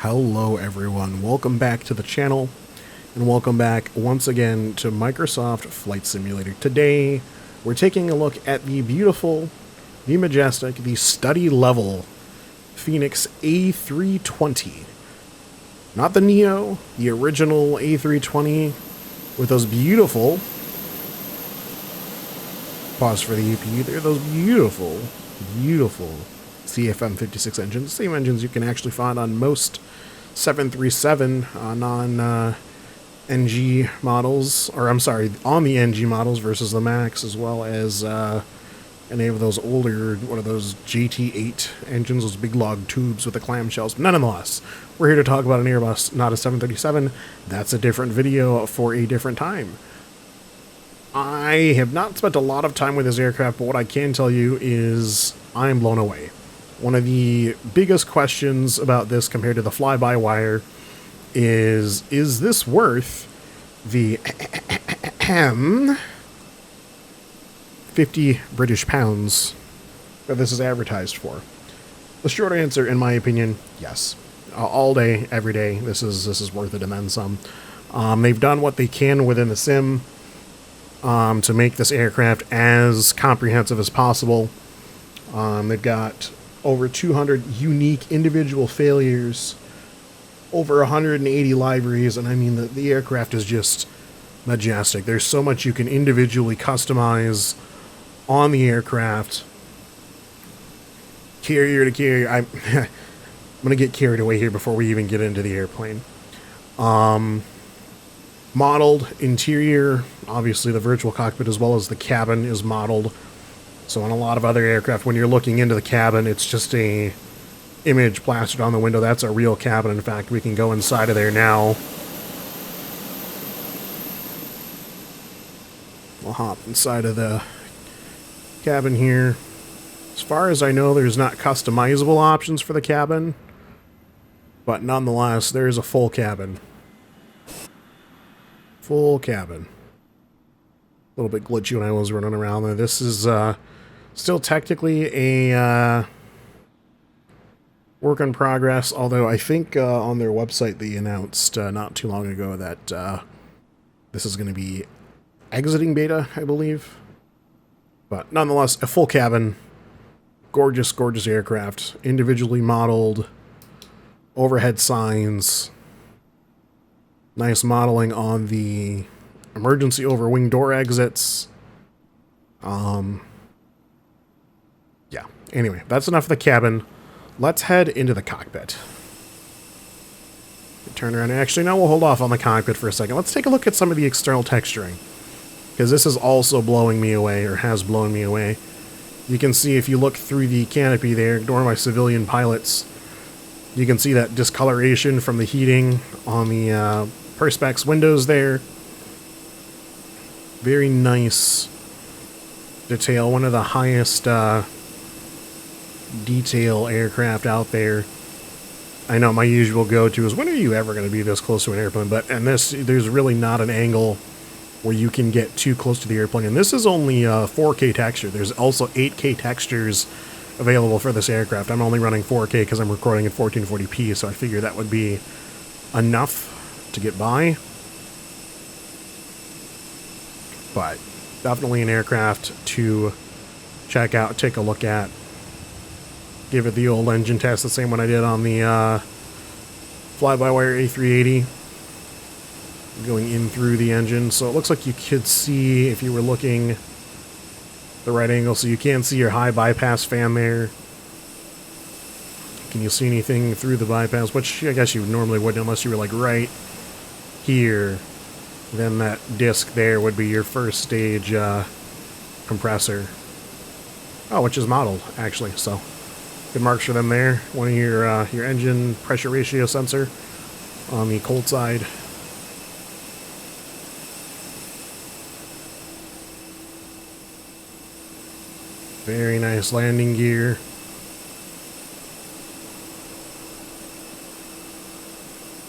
Hello everyone, welcome back to the channel, and welcome back once again to Microsoft Flight Simulator. Today, we're taking a look at the beautiful, the majestic, the study level Fenix A320. Not the Neo, the original A320 with those beautiful, pause for the EP, they're those beautiful CFM56 engines, same engines you can actually find on most 737 non-NG models, or I'm sorry, on the NG models versus the MAX, as well as any of those older, one of those GT8 engines, those big log tubes with the clamshells. Nonetheless, we're here to talk about an Airbus, not a 737. That's a different video for a different time. I have not spent a lot of time with this aircraft, but what I can tell you is I'm blown away. One of the biggest questions about this compared to the fly-by-wire is this worth the 50 British pounds that this is advertised for? The short answer, in my opinion, yes. All day, every day, this is worth it and then some. They've done what they can within the sim to make this aircraft as comprehensive as possible. They've got over 200 unique individual failures, over 180 liveries, and I mean, the aircraft is just majestic. There's so much you can individually customize on the aircraft. Carrier to carrier, I'm going to get carried away here before we even get into the airplane. Modeled interior, obviously the virtual cockpit as well as the cabin is modeled. So on a lot of other aircraft, when you're looking into the cabin, it's just a image plastered on the window. That's a real cabin. In fact, we can go inside of there now. We'll hop inside of the cabin here. As far as I know, there's not customizable options for the cabin, but nonetheless, there is a full cabin. Full cabin. A little bit glitchy when I was running around there. This is still technically a work in progress, although I think on their website they announced not too long ago that this is going to be exiting beta, I believe. But nonetheless, a full cabin, gorgeous, gorgeous aircraft, individually modeled, overhead signs, nice modeling on the emergency over-wing door exits. Yeah. Anyway, that's enough of the cabin. Let's head into the cockpit. Turn around. Actually, no, we'll hold off on the cockpit for a second. Let's take a look at some of the external texturing, because this is also blowing me away, or has blown me away. You can see if you look through the canopy there, ignore my civilian pilots, you can see that discoloration from the heating on the Perspex windows there. Very nice detail. One of the highest detail aircraft out there. I know my usual go-to is, when are you ever going to be this close to an airplane? But and this, there's really not an angle where you can get too close to the airplane. And this is only 4K texture. There's also 8K textures available for this aircraft. I'm only running 4K because I'm recording at 1440p, so I figure that would be enough to get by. But definitely an aircraft to check out, take a look at. Give it the old engine test, the same one I did on the fly-by-wire A380. Going in through the engine. So it looks like you could see, if you were looking the right angle, so you can see your high bypass fan there. Can you see anything through the bypass? Which I guess you normally wouldn't unless you were like right here. Then that disc there would be your first stage compressor. Oh, which is modeled, actually, so good marks for them there. One of your engine pressure ratio sensor on the cold side. Very nice landing gear.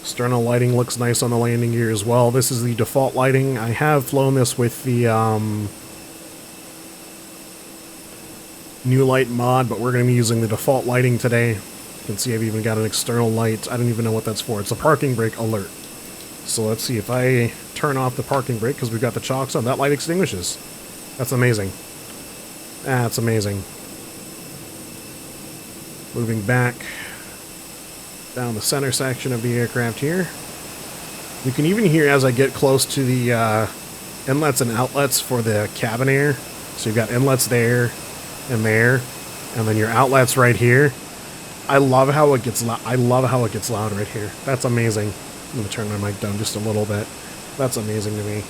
External lighting looks nice on the landing gear as well. This is the default lighting. I have flown this with the new light mod, but we're going to be using the default lighting today. can see I've even got an external light. I don't even know what that's for. It's a parking brake alert. So let's see if I turn off the parking brake because we've got the chocks on. That light extinguishes. That's amazing. That's amazing. Moving back down the center section of the aircraft here. You can even hear as I get close to the inlets and outlets for the cabin air. So you've got inlets there, and then your outlets right here. I love how it gets loud. I love how it gets loud right here. That's amazing. I'm gonna turn my mic down just a little bit. That's amazing to me.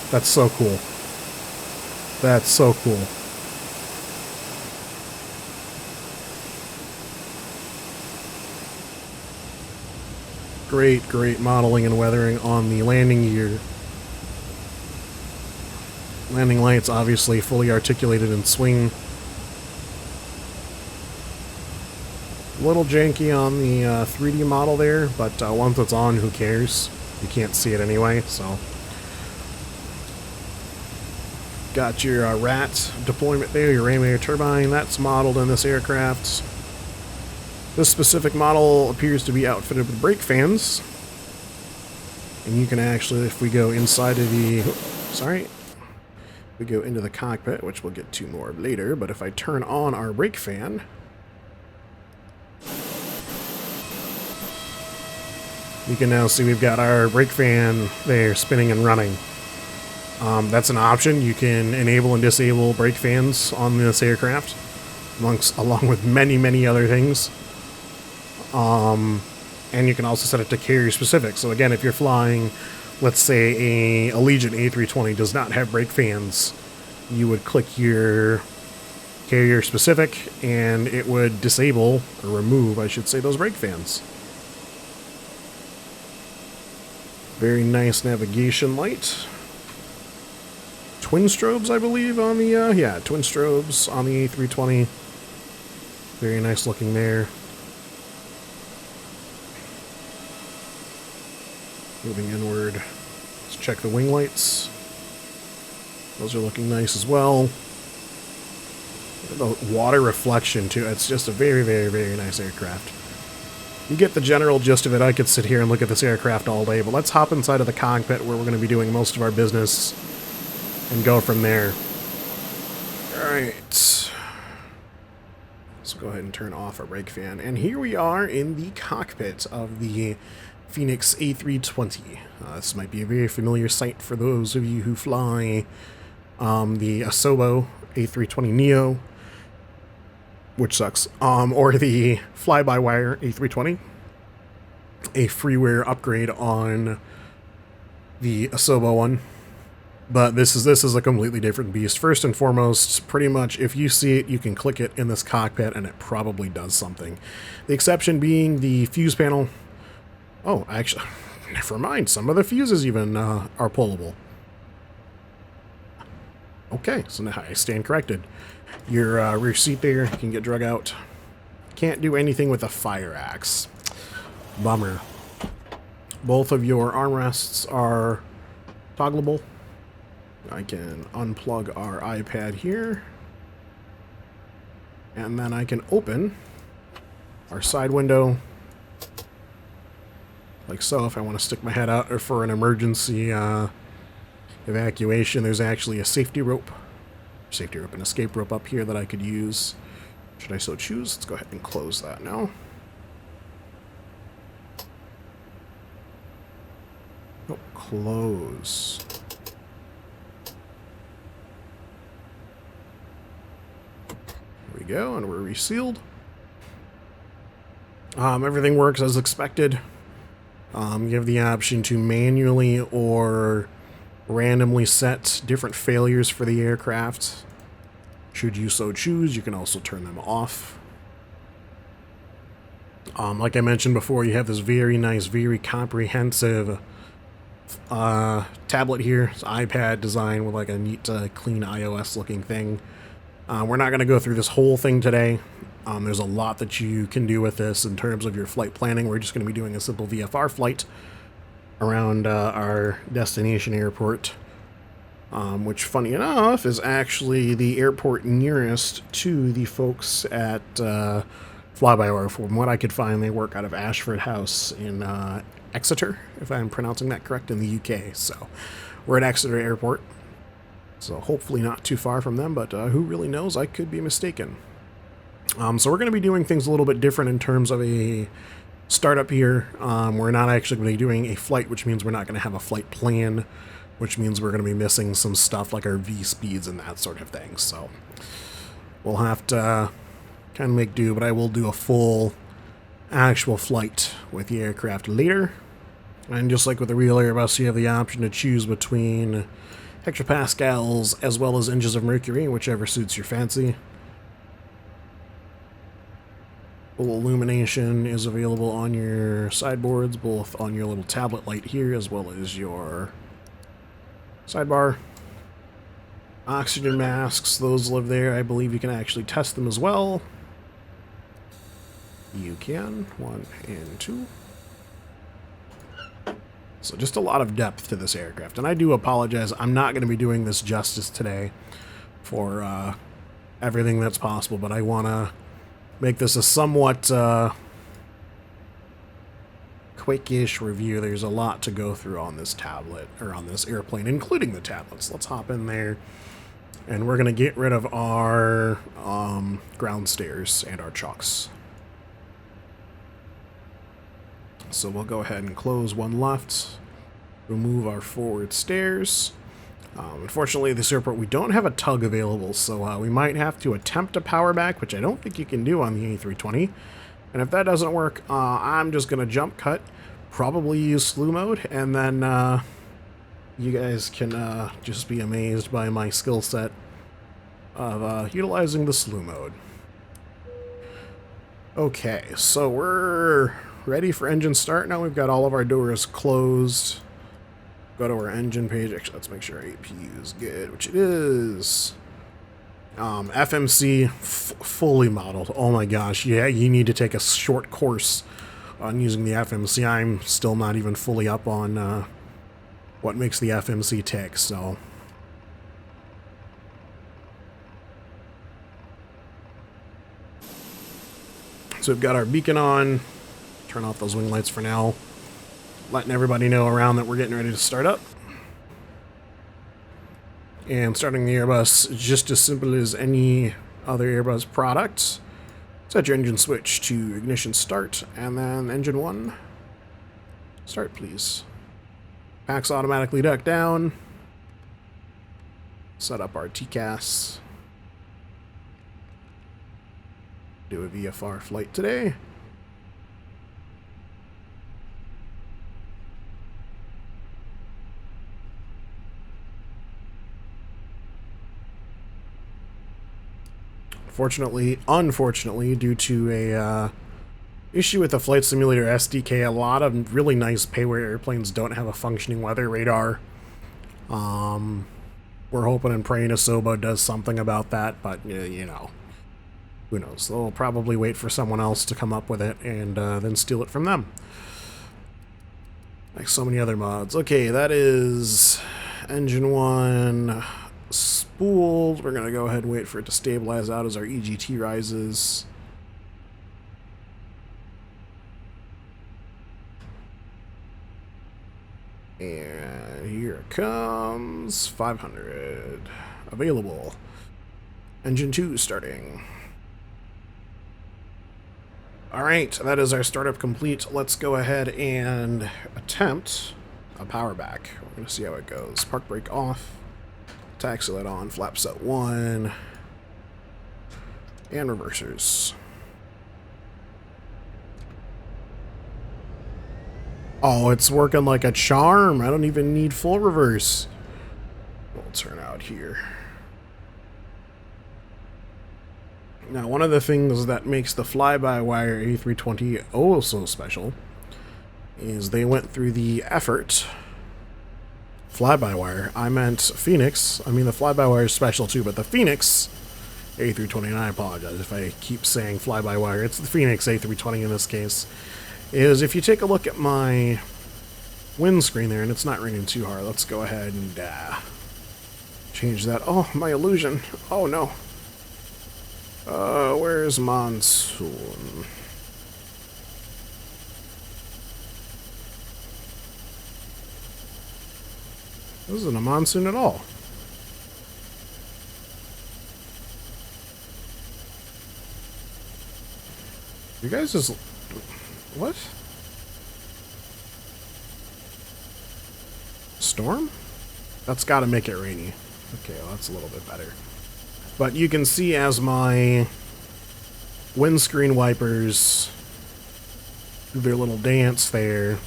That's so cool. That's so cool. Great, great modeling and weathering on the landing gear. Landing lights obviously fully articulated in swing. A little janky on the 3D model there, but once it's on, who cares? You can't see it anyway, so. Got your RAT deployment there, your ram air turbine. That's modeled in this aircraft. This specific model appears to be outfitted with brake fans. And you can actually, if we go inside of the... Sorry. We go into the cockpit, which we'll get to more later, but if I turn on our brake fan... You can now see we've got our brake fan there spinning and running. That's an option. You can enable and disable brake fans on this aircraft, along with many, many other things. And you can also set it to carrier specific. So again, if you're flying, let's say a Allegiant A320 does not have brake fans, you would click your carrier specific and it would disable, or remove, I should say, those brake fans. Very nice navigation light. Twin strobes, I believe, on the, yeah, twin strobes on the A320. Very nice looking there. Moving inward. Let's check the wing lights. Those are looking nice as well. The water reflection, too. It's just a very, very, very nice aircraft. You get the general gist of it. I could sit here and look at this aircraft all day, but let's hop inside of the cockpit where we're going to be doing most of our business and go from there. Alright. Let's go ahead and turn off our brake fan. And here we are in the cockpit of the Fenix A320. This might be a very familiar sight for those of you who fly the Asobo A320neo, which sucks, or the fly-by-wire A320, a freeware upgrade on the Asobo one. But this is a completely different beast. First and foremost, pretty much if you see it, you can click it in this cockpit and it probably does something. The exception being the fuse panel. Oh, actually, never mind. Some of the fuses even are pullable. Okay, so now I stand corrected. Your rear seat there can get drug out. Can't do anything with a fire axe. Bummer. Both of your armrests are toggleable. I can unplug our iPad here. And then I can open our side window. Like so, if I want to stick my head out or for an emergency evacuation, there's actually a safety rope, an escape rope up here that I could use. Should I so choose? Let's go ahead and close that now. Oh, close. There we go, and we're resealed. Everything works as expected. You have the option to manually or randomly set different failures for the aircraft. Should you so choose, you can also turn them off. Like I mentioned before, you have this very nice, very comprehensive tablet here. It's iPad design with like a neat, clean iOS looking thing. We're not going to go through this whole thing today. There's a lot that you can do with this in terms of your flight planning. We're just going to be doing a simple VFR flight around our destination airport, which, funny enough, is actually the airport nearest to the folks at fly-by-wire. From what I could find, they work out of Ashford House in Exeter, if I'm pronouncing that correct, in the UK. So we're at Exeter Airport, so hopefully not too far from them, but who really knows? I could be mistaken. So we're going to be doing things a little bit different in terms of a startup here. We're not actually going to be doing a flight, which means we're not going to have a flight plan, which means we're going to be missing some stuff like our V speeds and that sort of thing. So we'll have to kind of make do, but I will do a full actual flight with the aircraft later. And just like with the real Airbus, you have the option to choose between hectopascals as well as inches of mercury, whichever suits your fancy. Full illumination is available on your sideboards, both on your little tablet light here as well as your sidebar. Oxygen masks, those live there. I believe you can actually test them as well. You can. 1 and 2. So just a lot of depth to this aircraft. And I do apologize. I'm not going to be doing this justice today for everything that's possible, but I want to make this a somewhat quickish review. There's a lot to go through on this tablet, or on this airplane, including the tablets. Let's hop in there. And we're going to get rid of our ground stairs and our chocks. So we'll go ahead and close one left, remove our forward stairs. Unfortunately, this airport, we don't have a tug available, so we might have to attempt a power back, which I don't think you can do on the A320. And if that doesn't work, I'm just going to jump cut, probably use slew mode, and then you guys can just be amazed by my skill set of utilizing the slew mode. Okay, so we're ready for engine start now. We've got all of our doors closed. Go to our engine page. Actually, let's make sure our AP is good, which it is. FMC fully modeled. Oh my gosh, yeah, you need to take a short course on using the FMC. I'm still not even fully up on what makes the FMC tick, so. So we've got our beacon on. Turn off those wing lights for now. Letting everybody know around that we're getting ready to start up. And starting the Airbus is just as simple as any other Airbus product. Set your engine switch to ignition start, and then engine 1. Start, please. Packs automatically duck down. Set up our TCAS. Do a VFR flight today. Unfortunately, due to a issue with the Flight Simulator SDK, a lot of really nice payware airplanes don't have a functioning weather radar. We're hoping and praying Asobo does something about that, but you know, who knows? They'll probably wait for someone else to come up with it and then steal it from them. Like so many other mods. Okay, that is engine 1 spooled. We're going to go ahead and wait for it to stabilize out as our EGT rises. And here it comes. 500. Available. Engine 2 starting. Alright, that is our startup complete. Let's go ahead and attempt a power back. We're going to see how it goes. Park brake off. Taxi light on. Flap set 1. And reversers. Oh, it's working like a charm. I don't even need full reverse. We'll turn out here. Now, one of the things that makes the fly-by-wire A320 oh so special is they went through the effort. Fly-by-wire. I meant Fenix. I mean, the fly-by-wire is special too, but the Fenix A320, and I apologize if I keep saying fly-by-wire, it's the Fenix A320 in this case, is if you take a look at my windscreen there, and it's not raining too hard, let's go ahead and change that. Oh, my illusion. Oh, no. Where's Monsoon? This isn't a monsoon at all. You guys just... What? Storm? That's gotta make it rainy. Okay, well, that's a little bit better. But you can see as my windscreen wipers do their little dance there,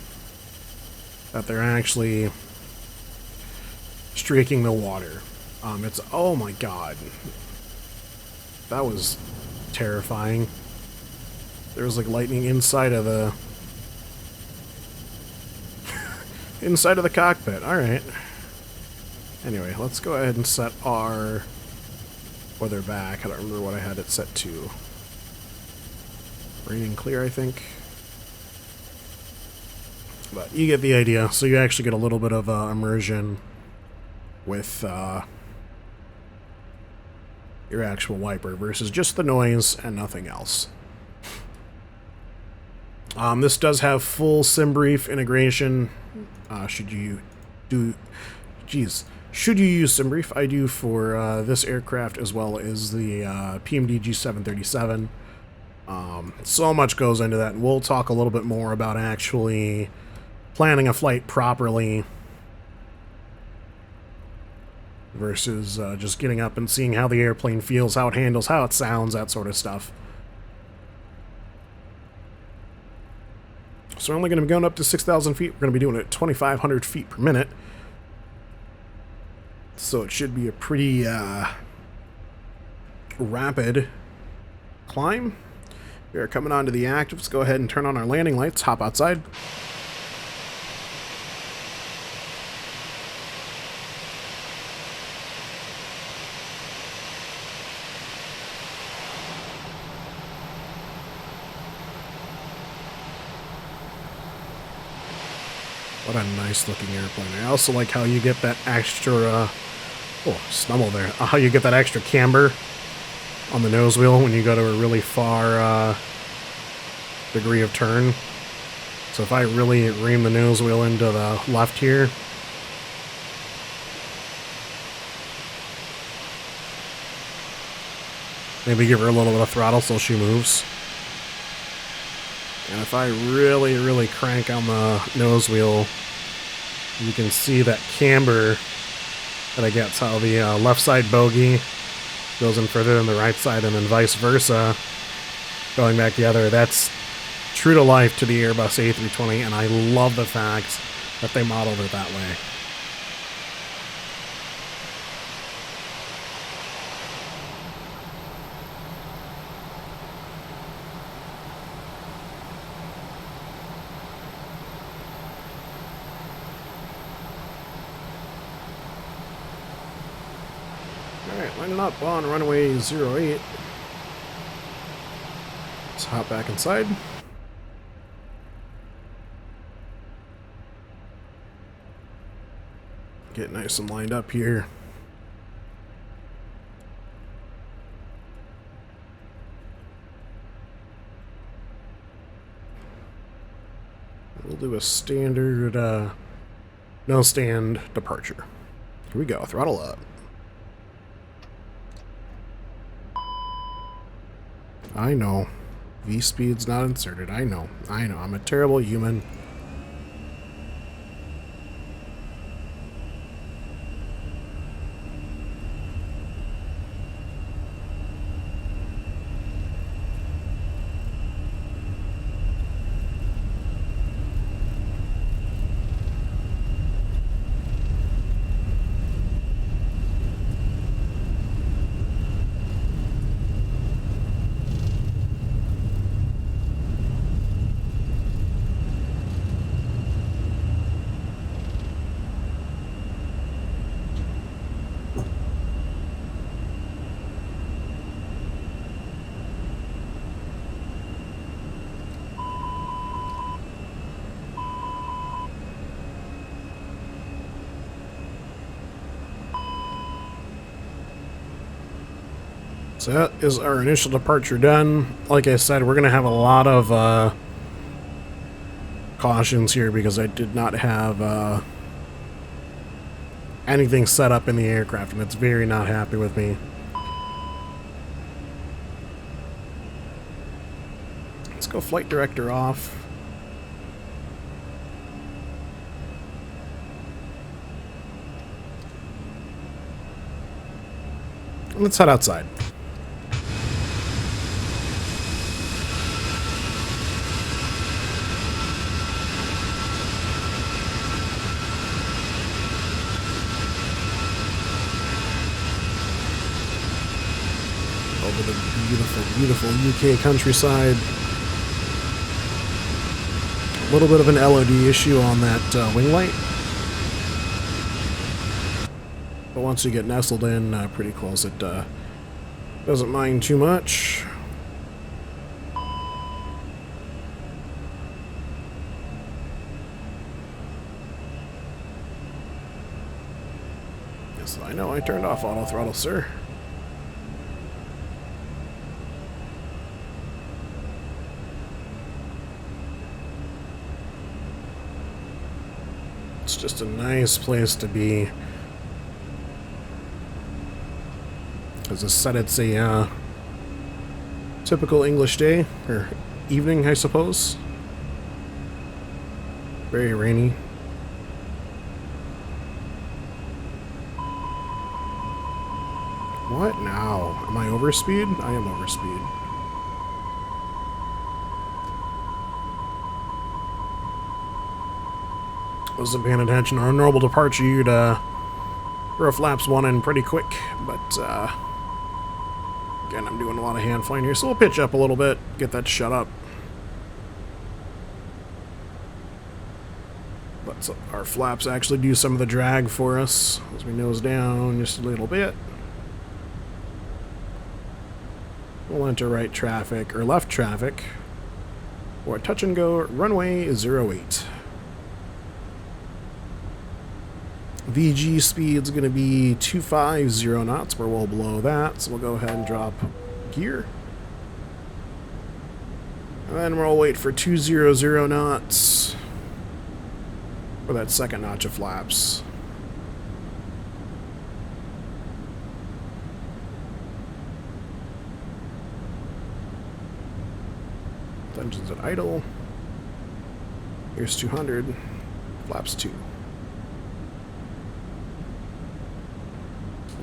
that they're actually streaking the water. It's... Oh my god. That was terrifying. There was like lightning inside of the... inside of the cockpit. Alright. Anyway, let's go ahead and set our weather back. I don't remember what I had it set to. Rain and clear, I think. But you get the idea. So you actually get a little bit of immersion with your actual wiper versus just the noise and nothing else. This does have full SimBrief integration. Should you use SimBrief? I do for this aircraft as well as the PMDG 737. So much goes into that, and we'll talk a little bit more about actually planning a flight properly versus just getting up and seeing how the airplane feels, how it handles, how it sounds, that sort of stuff. So we're only going to be going up to 6,000 feet. We're going to be doing it at 2,500 feet per minute. So it should be a pretty rapid climb. We are coming onto the active. Let's go ahead and turn on our landing lights, hop outside. What a nice looking airplane. I also like how you get that extra, stumble there. How you get that extra camber on the nose wheel when you go to a really far degree of turn. So if I really ream the nose wheel into the left here, maybe give her a little bit of throttle so she moves. And if I really, really crank on the nose wheel, you can see that camber that I get. So how the left side bogey goes in further than the right side, and then vice versa, going back the other. That's true to life to the Airbus A320, and I love the fact that they modeled it that way. Alright, lining up on runway 08. Let's hop back inside. Get nice and lined up here. We'll do a standard no stand departure. Here we go, throttle up. I know. V-speed's not inserted. I know. I'm a terrible human. So that is our initial departure done. Like I said, we're going to have a lot of cautions here because I did not have anything set up in the aircraft, and it's very not happy with me. Let's go flight director off. Let's head outside. Over the beautiful, beautiful UK countryside. A little bit of an LOD issue on that wing light. But once you get nestled in pretty close, it doesn't mind too much. Yes, I know I turned off auto throttle, sir. It's just a nice place to be. As I said, it's a typical English day, or evening, I suppose. Very rainy. What now? Am I overspeed? I am overspeed. Wasn't paying attention. Our normal departure, you'd throw flaps one in pretty quick, but again, I'm doing a lot of hand flying here, so we'll pitch up a little bit, get that shut up. But our flaps actually do some of the drag for us as we nose down just a little bit. We'll enter right traffic, or left traffic, for touch and go runway 08. VG speed's going to be 250 knots. We're well below that, so we'll go ahead and drop gear. And then we'll wait for 200 knots for that second notch of flaps. Engines at idle. Here's 200. Flaps 2.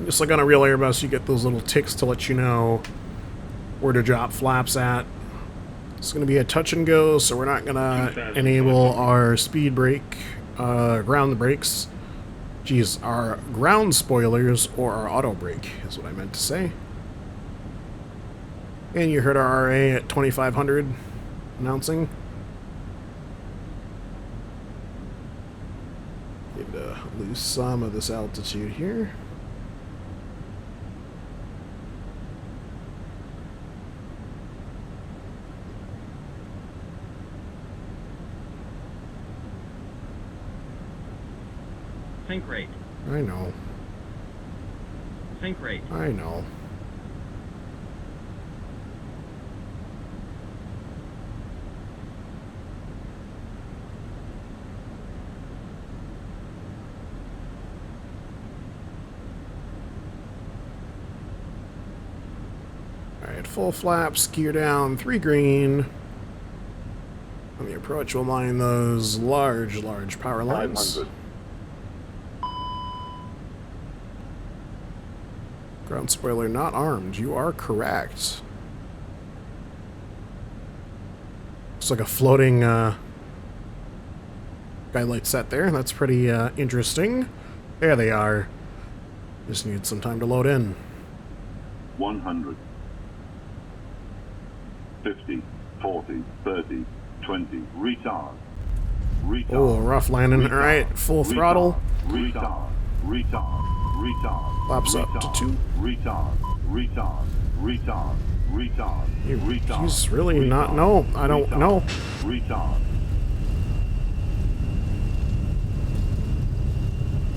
Just like on a real Airbus, you get those little ticks to let you know where to drop flaps at. It's going to be a touch and go, so we're not going to enable our speed brake, ground brakes. Geez, our ground spoilers or our auto brake is what I meant to say. And you heard our RA at 2500 announcing. Need to lose some of this altitude here. Sync rate. I know. Sync rate. I know. Alright, full flaps, gear down, 3 green. On the approach, we'll mine those large power lines. 500. Ground spoiler not armed. You are correct. Looks like a floating skylight set there. That's pretty interesting. There they are. Just need some time to load in. 100. 50, 40, 30, 20. Retard. Retard. Oh, rough landing. Retard. Alright, full throttle. Retard. Retard. Retard. Flaps up to 2. Retard. Retard. Retard. Retard. Retard. He's really not. No, I don't know. Retard.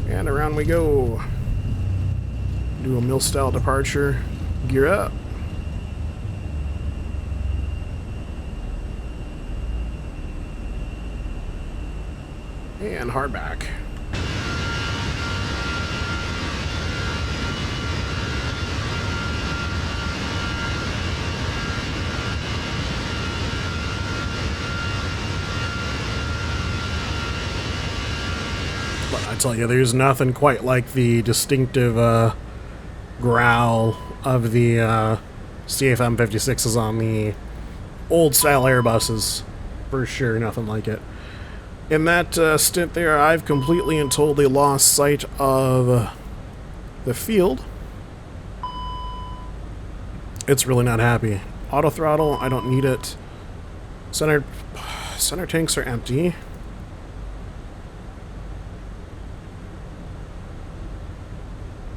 And around we go. Do a mill style departure. Gear up. And hardback. But I tell you, there's nothing quite like the distinctive growl of the CFM56s on the old-style Airbuses. For sure, nothing like it. In that stint there, I've completely and totally lost sight of the field. It's really not happy. Auto throttle, I don't need it. Center tanks are empty.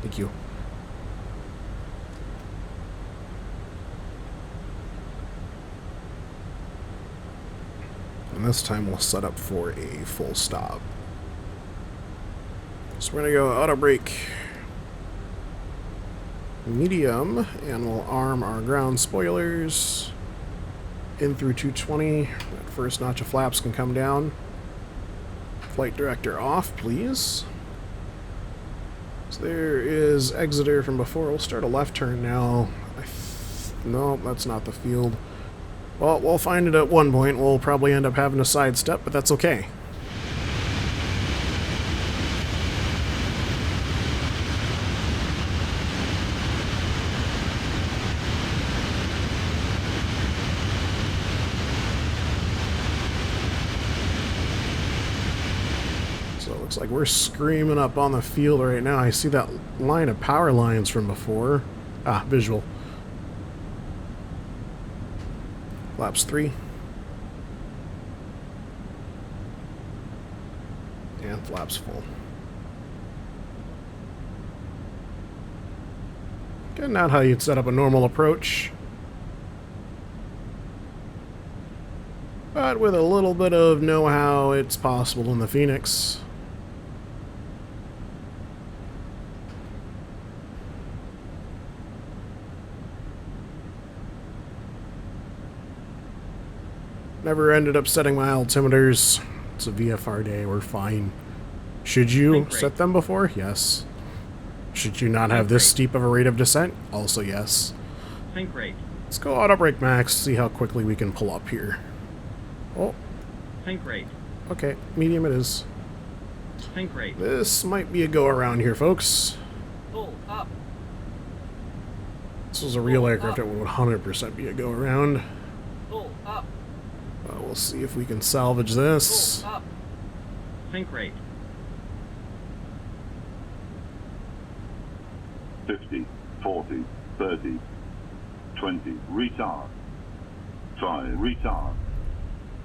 Thank you. And this time we'll set up for a full stop. So we're going to go auto brake medium, and we'll arm our ground spoilers in through 220. That first notch of flaps can come down. Flight director off, please. So there is exiter from before. We'll start a left turn now. No, that's not the field. Well, we'll find it at one point. We'll probably end up having a sidestep, but that's okay. So it looks like we're screaming up on the field right now. I see that line of power lines from before. Ah, visual. Flaps 3. And flaps full. Okay, not how you'd set up a normal approach. But with a little bit of know-how, it's possible in the Phoenix. Never ended up setting my altimeters. It's a VFR day, we're fine. Should you set them before? Yes. Should you not have this steep of a rate of descent? Also yes. Sync rate. Let's go auto brake max, see how quickly we can pull up here. Oh. Sync rate. Okay, medium it is. Sync rate. This might be a go around here, folks. Pull up. This was a real aircraft, it would 100% be a go around. Pull up. We'll see if we can salvage this. Pull up. Sync rate. 50, 40, 30, 20, retard. Try, retard.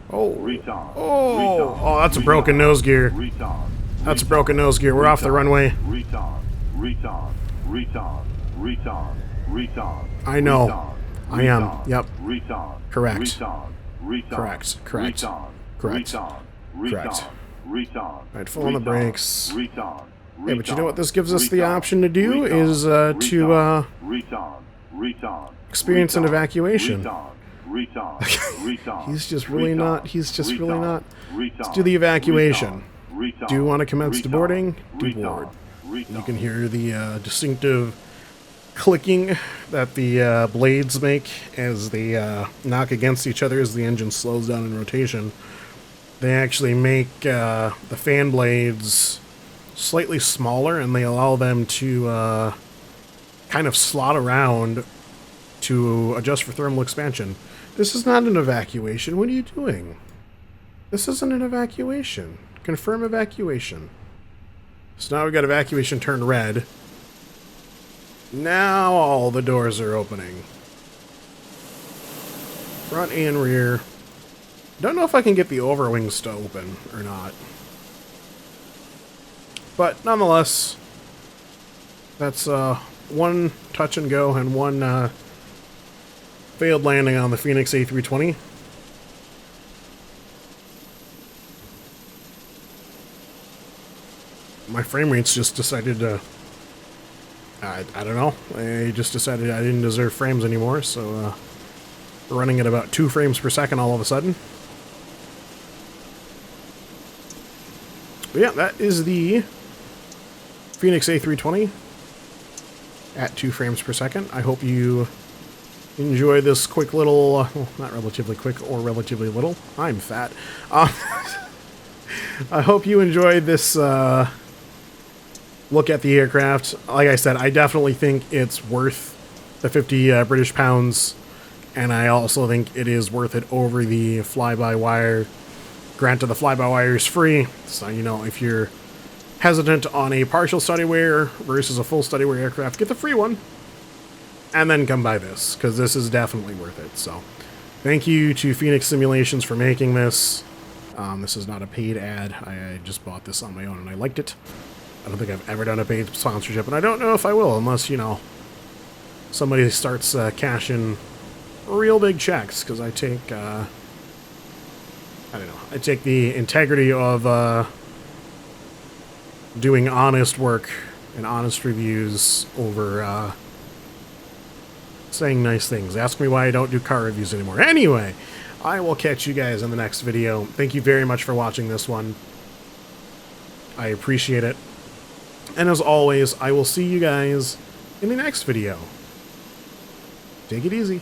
Oh, Retard. oh, Retard. oh, that's a Retard. broken nose gear. Retard. That's a broken nose gear. We're off the runway. Retard. Retard. Retard. Retard. Retard. I know. Retard. I am. Retard. Yep. Retard. Correct. Retard. Retard. Correct. Correct. Retard. Correct. Retard. Correct. Retard. All right, full on the Retard. brakes. Retard. Yeah, but you know what this gives us the Retard. option to do Retard. is to Retard. Retard. experience an Retard. evacuation. Retard. Retard. Retard. He's just really not. He's just really not. Retard. Let's do the evacuation. Retard. Do you want to commence Retard. deboarding? Retard. Deboard. Retard. You can hear the distinctive clicking that the blades make as they knock against each other as the engine slows down in rotation. They actually make the fan blades slightly smaller, and they allow them to kind of slot around to adjust for thermal expansion. This is not an evacuation. What are you doing? This isn't an evacuation. Confirm evacuation. So now we've got evacuation turned red. Now all the doors are opening. Front and rear. Don't know if I can get the overwings to open or not. But nonetheless, that's one touch and go and one failed landing on the Fenix A320. My frame rates just decided to... I don't know. I just decided I didn't deserve frames anymore, so we're running at about 2 frames per second all of a sudden. But yeah, that is the Fenix A320 at 2 frames per second. I hope you enjoy this quick little, well, not relatively quick or relatively little. I'm fat. I hope you enjoyed this look at the aircraft. Like I said, I definitely think it's worth the 50 British pounds, and I also think it is worth it over the fly-by-wire. Granted, the fly-by-wire is free, so you know, if you're hesitant on a partial study wear versus a full study wear aircraft, get the free one, and then come buy this, because this is definitely worth it. So, thank you to Fenix Simulations for making this. This is not a paid ad. I just bought this on my own, and I liked it. I don't think I've ever done a paid sponsorship, and I don't know if I will, unless, you know, somebody starts cashing real big checks, because I take, I don't know, I take the integrity of doing honest work and honest reviews over saying nice things. Ask me why I don't do car reviews anymore. Anyway, I will catch you guys in the next video. Thank you very much for watching this one. I appreciate it. And as always, I will see you guys in the next video. Take it easy.